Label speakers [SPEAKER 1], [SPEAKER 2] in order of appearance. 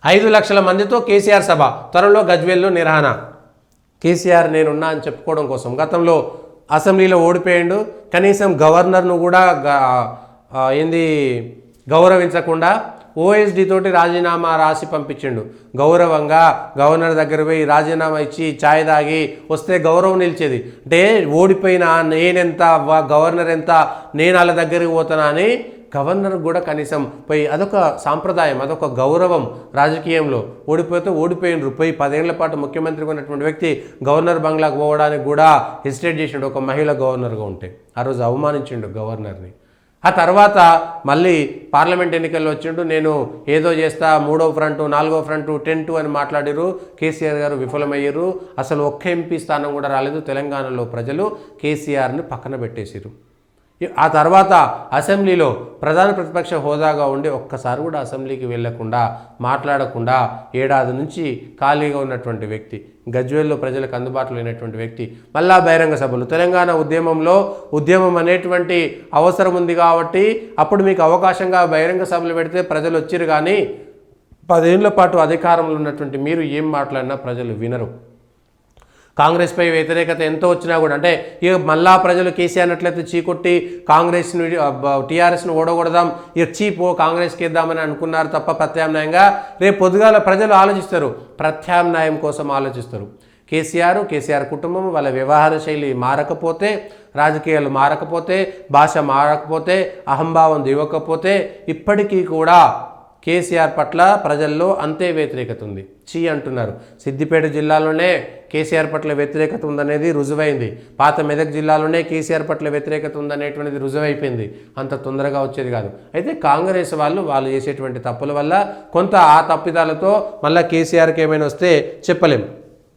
[SPEAKER 1] 5 లక్షల మందితో కేసీఆర్ సభ, త్వరలో గజ్వేల్లో నిర్వహణ. కేసీఆర్ నేనున్నా అని చెప్పుకోవడం కోసం గతంలో అసెంబ్లీలో ఓడిపోయిండు, కనీసం గవర్నర్ను కూడా గౌరవించకుండా ఓఎస్డి తోటి రాజీనామా రాసి పంపించిండు. గౌరవంగా గవర్నర్ దగ్గర పోయి రాజీనామా ఇచ్చి ఛాయ్ తాగి వస్తే గౌరవం నిలిచేది. అంటే ఓడిపోయినా నేనెంత, గవర్నర్ ఎంత, నేను వాళ్ళ దగ్గరికి పోతానా అని గవర్నర్ కూడా కనీసం పోయి, అదొక సాంప్రదాయం, అదొక గౌరవం రాజకీయంలో. ఓడిపోతే ఓడిపోయినరు, పోయి 10 ఏళ్ల పాటు ముఖ్యమంత్రిగా ఉన్నటువంటి వ్యక్తి గవర్నర్ బంగ్లాకు పోవడానికి కూడా హెసిటేట్ చేసిండు ఒక మహిళ గవర్నర్గా ఉంటే. ఆ రోజు అవమానించిండు గవర్నర్ని. ఆ తర్వాత మళ్ళీ పార్లమెంట్ ఎన్నికల్లో వచ్చిండు, నేను ఏదో చేస్తా, 3వ ఫ్రంట్ 4వ ఫ్రంట్ 10-2 అని మాట్లాడిరు. కేసీఆర్ గారు విఫలమయ్యారు. అసలు ఒక్క ఎంపీ స్థానం కూడా రాలేదు. తెలంగాణలో ప్రజలు కేసీఆర్ని పక్కన పెట్టేసిరు. ఆ తర్వాత అసెంబ్లీలో ప్రధాన ప్రతిపక్ష హోదాగా ఉండి ఒక్కసారి కూడా అసెంబ్లీకి వెళ్లకుండా, మాట్లాడకుండా ఏడాది నుంచి ఖాళీగా ఉన్నటువంటి వ్యక్తి, గజ్వేల్లో ప్రజలకు అందుబాటులో లేనటువంటి వ్యక్తి, మళ్ళా బహిరంగ సభలు. తెలంగాణ ఉద్యమం అనేటువంటి అవసరం ఉంది కాబట్టి అప్పుడు మీకు అవకాశంగా బహిరంగ సభలు పెడితే ప్రజలు వచ్చిరు. కానీ 10 ఏళ్ల పాటు అధికారంలో ఉన్నటువంటి మీరు ఏం మాట్లాడినా ప్రజలు వినరు. కాంగ్రెస్పై వ్యతిరేకత ఎంతో వచ్చినా కూడా, అంటే ఇక మళ్ళా ప్రజలు కేసీఆర్ అన్నట్లయితే చీకొట్టి కాంగ్రెస్ను టీఆర్ఎస్ను ఓడగొడదాం, ఇక చీపో కాంగ్రెస్కి ఇద్దామని అనుకున్నారు తప్ప ప్రత్యామ్నాయంగా రేపు పొద్దుగాల ప్రజలు ఆలోచిస్తారు, ప్రత్యామ్నాయం కోసం ఆలోచిస్తారు. కేసీఆర్ కుటుంబం వాళ్ళ వ్యవహార శైలి మారకపోతే, రాజకీయాలు మారకపోతే, భాష మారకపోతే, అహంభావం దివ్వకపోతే ఇప్పటికీ కూడా కేసీఆర్ పట్ల ప్రజల్లో అంతే వ్యతిరేకత ఉంది. అంటున్నారు. సిద్దిపేట జిల్లాలోనే కేసీఆర్ పట్ల వ్యతిరేకత ఉందనేది రుజువైంది. పాత మెదక్ జిల్లాలోనే కేసీఆర్ పట్ల వ్యతిరేకత ఉందనేటువంటిది రుజువైపోయింది. అంత తొందరగా వచ్చేది కాదు. అయితే కాంగ్రెస్ వాళ్ళు చేసేటువంటి తప్పుల వల్ల కొంత ఆ తప్పిదాలతో మళ్ళీ కేసీఆర్కి ఏమైనా వస్తే చెప్పలేం.